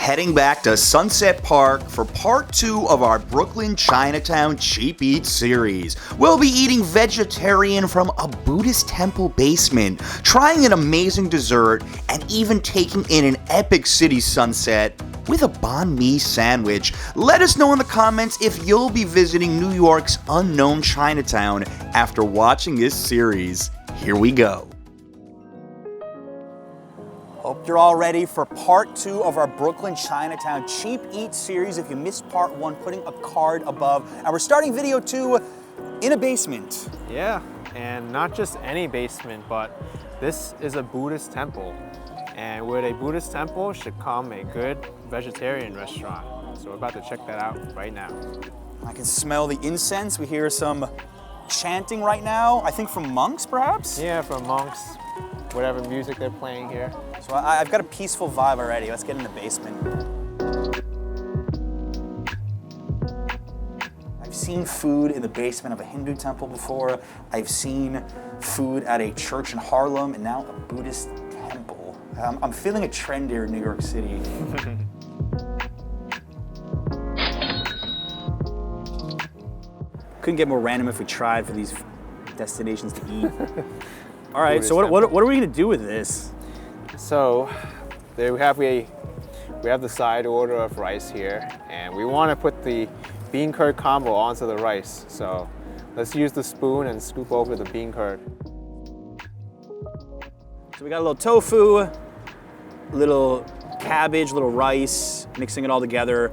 heading back to Sunset Park for part 2 of our Brooklyn Chinatown Cheap Eats series. We'll be eating vegetarian from a Buddhist temple basement, trying an amazing dessert, and even taking in an epic city sunset with a banh mi sandwich. Let us know in the comments if you'll be visiting New York's unknown Chinatown after watching this series. Here we go. Hope you're all ready for part 2 of our Brooklyn Chinatown Cheap Eats series. If you missed part 1, putting a card above. And we're starting video 2 in a basement. Yeah, and not just any basement, but this is a Buddhist temple. And with a Buddhist temple should come a good vegetarian restaurant. So we're about to check that out right now. I can smell the incense. We hear some chanting right now. I think from monks, perhaps? Yeah, from monks. Whatever music they're playing here. So I've got a peaceful vibe already. Let's get in the basement. I've seen food in the basement of a Hindu temple before. I've seen food at a church in Harlem, and now a Buddhist temple. I'm feeling a trend here in New York City. Couldn't get more random if we tried for these destinations to eat. All right, so what are we gonna do with this? So there we have the side order of rice here, and we want to put the bean curd combo onto the rice. So let's use the spoon and scoop over the bean curd. So we got a little tofu, a little cabbage, a little rice, mixing it all together.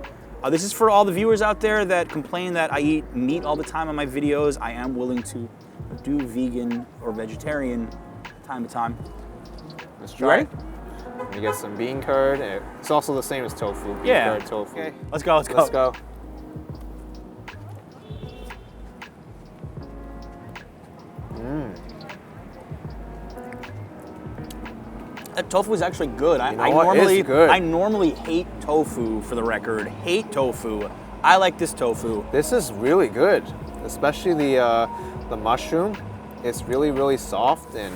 This is for all the viewers out there that complain that I eat meat all the time on my videos. I am willing to do vegan or vegetarian time to time. Let's try it. You get some bean curd. It's also the same as tofu. Bean curd, tofu. Okay. Let's go. Let's go. That tofu is actually good. I normally hate tofu, for the record. Hate tofu. I like this tofu. This is really good, especially the mushroom. It's really, really soft and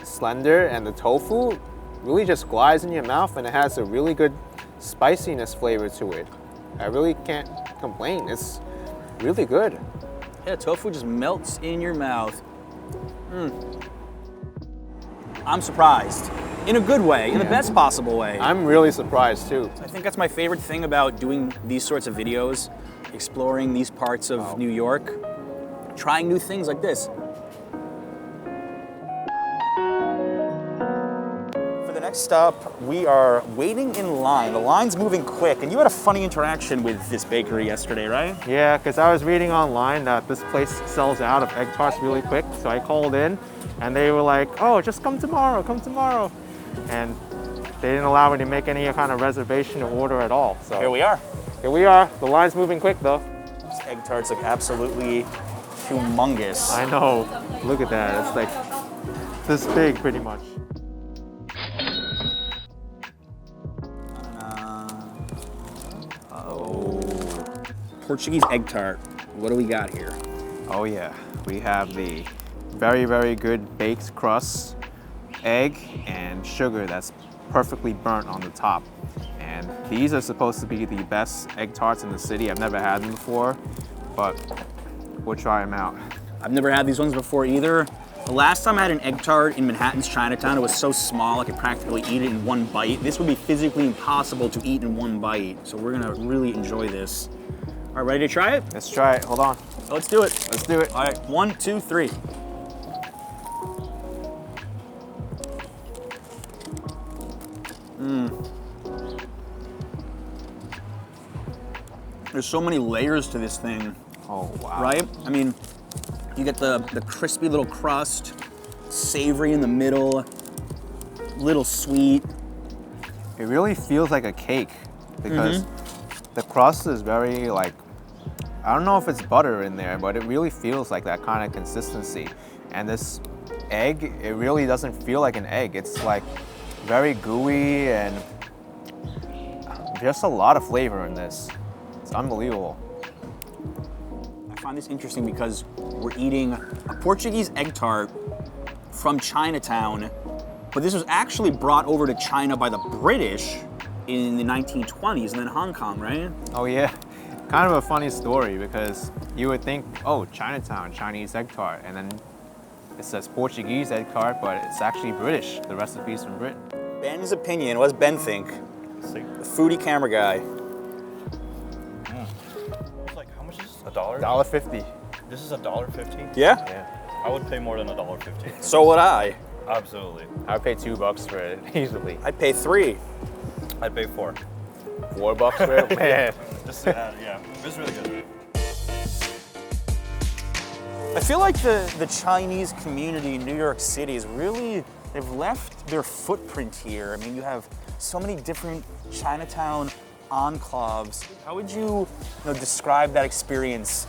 slender, and the tofu really just glides in your mouth, and it has a really good spiciness flavor to it. I really can't complain. It's really good. Yeah, tofu just melts in your mouth. I'm surprised. In a good way, in the best possible way. I'm really surprised too. I think that's my favorite thing about doing these sorts of videos, exploring these parts of New York, trying new things like this. For the next stop, we are waiting in line. The line's moving quick, and you had a funny interaction with this bakery yesterday, right? Yeah, because I was reading online that this place sells out of egg tarts really quick, so I called in, and they were like, oh, just come tomorrow, come tomorrow. And they didn't allow me to make any kind of reservation or order at all. So here we are. Here we are. The line's moving quick though. These egg tarts look absolutely humongous. I know. Look at that. It's like this big pretty much. Portuguese egg tart. What do we got here? Oh yeah. We have the very, very good baked crust, egg, and sugar that's perfectly burnt on the top. And these are supposed to be the best egg tarts in the city. I've never had them before, but we'll try them out. I've never had these ones before either. The last time I had an egg tart in Manhattan's Chinatown, it was so small I could practically eat it in one bite. This would be physically impossible to eat in one bite. So we're gonna really enjoy this. All right, ready to try it? Let's try it. Hold on. Let's do it. Let's do it. All right, 1, 2, 3. There's so many layers to this thing. Oh, wow. Right? I mean, you get the crispy little crust, savory in the middle, little sweet. It really feels like a cake because the crust is very like, I don't know if it's butter in there, but it really feels like that kind of consistency. And this egg, it really doesn't feel like an egg. It's like very gooey and just a lot of flavor in this. It's unbelievable. I find this interesting because we're eating a Portuguese egg tart from Chinatown, but this was actually brought over to China by the British in the 1920s and then Hong Kong, right? Oh yeah, kind of a funny story because you would think, oh, Chinatown, Chinese egg tart, and then it says Portuguese egg tart, but it's actually British. The recipe's from Britain. Ben's opinion, what does Ben think? See? The foodie camera guy. It's like, how much is this? $1? $1.50. This is $1.50? Yeah? Yeah. I would pay more than $1.50. So would I. Absolutely. I'd pay $2 for it easily. I'd pay 3. I'd pay 4. $4 for it, man. Just to have, yeah. This is really good. I feel like the Chinese community in New York City is really, they've left their footprint here. I mean, you have so many different Chinatown enclaves. How would you describe that experience,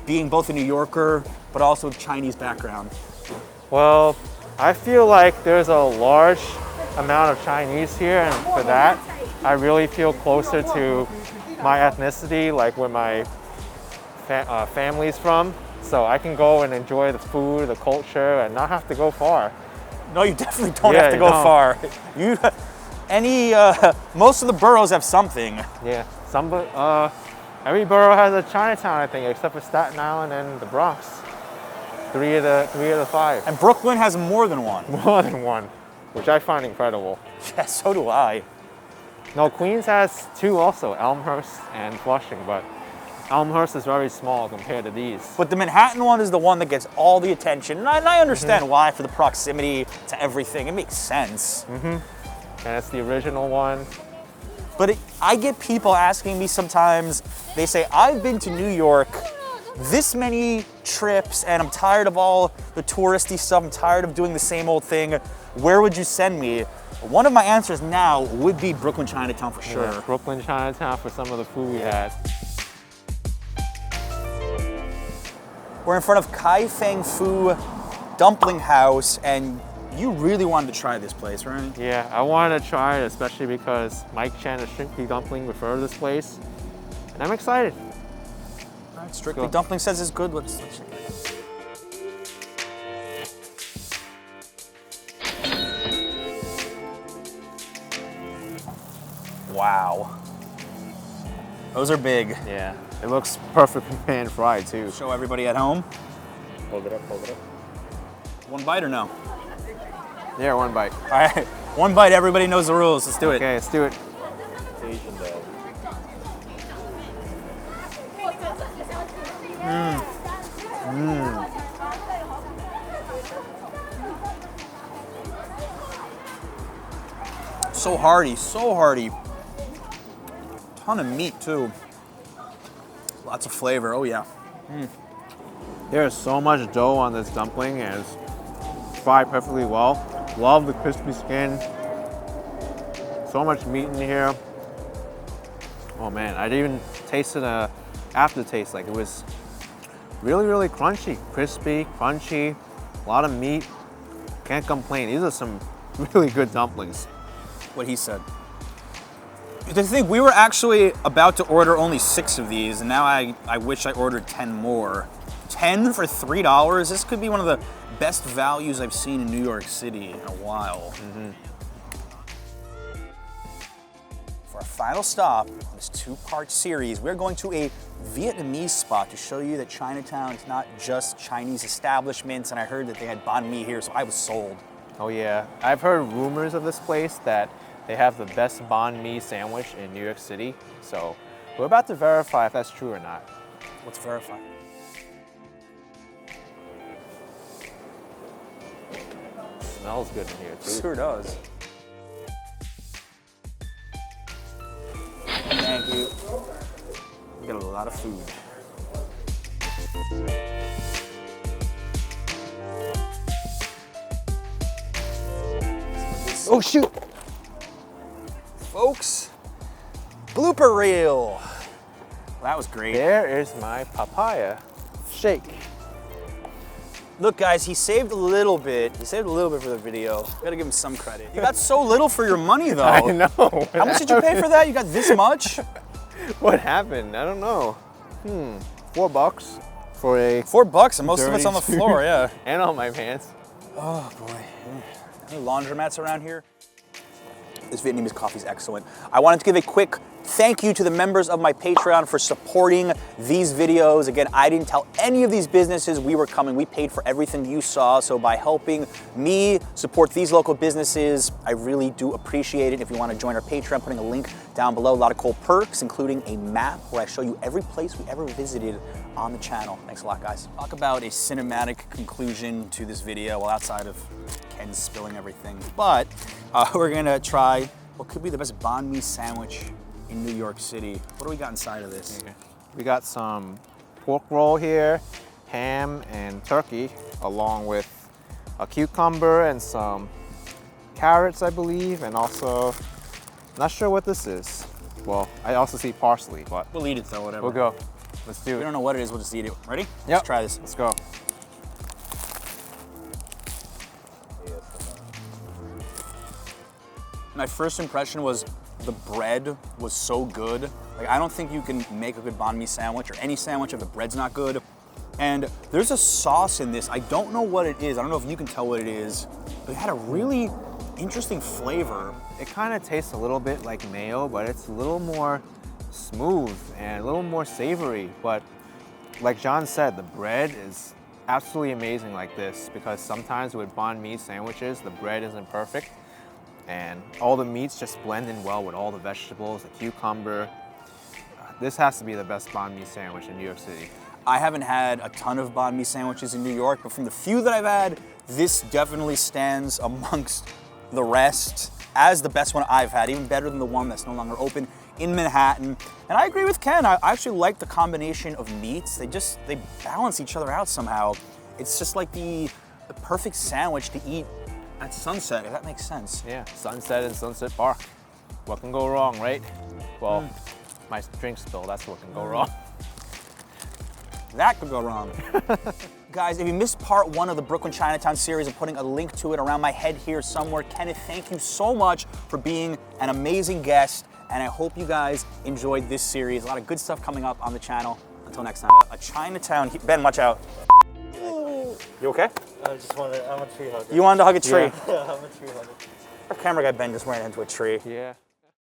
being both a New Yorker, but also with Chinese background? Well, I feel like there's a large amount of Chinese here, and for that, I really feel closer to my ethnicity, like where my family's from. So I can go and enjoy the food, the culture, and not have to go far. No, you definitely don't have to go far. Most of the boroughs have something. Yeah, every borough has a Chinatown, I think, except for Staten Island and the Bronx. Three of the 5. And Brooklyn has more than one. More than one, which I find incredible. Yeah, so do I. No, Queens has 2 also, Elmhurst and Flushing, but Elmhurst is very small compared to these. But the Manhattan one is the one that gets all the attention. And I understand why, for the proximity to everything. It makes sense. And it's the original one. But I get people asking me sometimes, they say, I've been to New York this many trips and I'm tired of all the touristy stuff. I'm tired of doing the same old thing. Where would you send me? One of my answers now would be Brooklyn Chinatown for sure. Yeah, Brooklyn Chinatown for some of the food we had. We're in front of Kai Feng Fu Dumpling House, and you really wanted to try this place, right? Yeah, I wanted to try it, especially because Mike Chan of Strictly Dumpling referred to this place, and I'm excited. All right, Strictly Dumpling says it's good. Let's check it out. Wow. Those are big. Yeah, it looks perfectly pan-fried too. Show everybody at home. Hold it up, hold it up. One bite or no? Yeah, 1 bite. All right, 1 bite. Everybody knows the rules. Let's do it. Okay, let's do it. So hearty, so hearty. Ton of meat too. Lots of flavor, oh yeah. There's so much dough on this dumpling and it's fried perfectly well. Love the crispy skin. So much meat in here. Oh man, I didn't even taste the aftertaste. Like, it was really, really crunchy. Crispy, crunchy, a lot of meat. Can't complain. These are some really good dumplings. What he said. The thing, we were actually about to order only 6 of these, and now I wish I ordered 10 more. 10 for $3? This could be one of the best values I've seen in New York City in a while. For our final stop on this 2-part series, we're going to a Vietnamese spot to show you that Chinatown is not just Chinese establishments, and I heard that they had banh mi here, so I was sold. Oh yeah, I've heard rumors of this place that they have the best banh mi sandwich in New York City. So we're about to verify if that's true or not. Let's verify. Smells good in here too. Sure does. Thank you. We got a lot of food. Oh shoot! Folks, blooper reel. Well, that was great. There is my papaya shake. Look guys, he saved a little bit. He saved a little bit for the video. Gotta give him some credit. You got so little for your money though. I know. How much did you pay for that? You got this much? What happened? I don't know. $4 for a $4 and most of dirty it's on the suit. floor, yeah. And on my pants. Oh boy. Any laundromats around here? This Vietnamese coffee is excellent. I wanted to give a quick thank you to the members of my Patreon for supporting these videos. Again, I didn't tell any of these businesses we were coming. We paid for everything you saw. So by helping me support these local businesses, I really do appreciate it. If you want to join our Patreon, I'm putting a link down below. A lot of cool perks, including a map where I show you every place we ever visited on the channel. Thanks a lot, guys. Talk about a cinematic conclusion to this video, well, outside of Ken spilling everything. But we're gonna try what could be the best banh mi sandwich in New York City. What do we got inside of this? Okay. We got some pork roll here, ham and turkey, along with a cucumber and some carrots, I believe, and also, not sure what this is. Well, I also see parsley, but We'll eat it though, whatever. we'll go. Let's do We it. don't know what it is, we'll just eat it. Ready? Yep. Let's try this. Let's go. My first impression was the bread was so good. Like, I don't think you can make a good banh mi sandwich or any sandwich if the bread's not good. And there's a sauce in this. I don't know what it is. I don't know if you can tell what it is. But it had a really interesting flavor. It kind of tastes a little bit like mayo, but it's a little more smooth and a little more savory. But like John said, the bread is absolutely amazing like this, because sometimes with banh mi sandwiches, the bread isn't perfect and all the meats just blend in well with all the vegetables, the cucumber. This has to be the best banh mi sandwich in New York City. I haven't had a ton of banh mi sandwiches in New York, but from the few that I've had, this definitely stands amongst the rest as the best one I've had, even better than the one that's no longer open in Manhattan. And I agree with Ken. I actually like the combination of meats. They balance each other out somehow. It's just like the perfect sandwich to eat at sunset, if that makes sense. Yeah, Sunset and Sunset Park. What can go wrong, right? Well, my drink spill, that's what can go wrong. That could go wrong. Guys, if you missed part 1 of the Brooklyn Chinatown series, I'm putting a link to it around my head here somewhere. Kenneth, thank you so much for being an amazing guest, and I hope you guys enjoyed this series. A lot of good stuff coming up on the channel. Until next time. A Chinatown, Ben, watch out. You okay? I'm a tree hugger. You wanted to hug a tree. Yeah, I'm a tree hugger. Our camera guy Ben just ran into a tree. Yeah.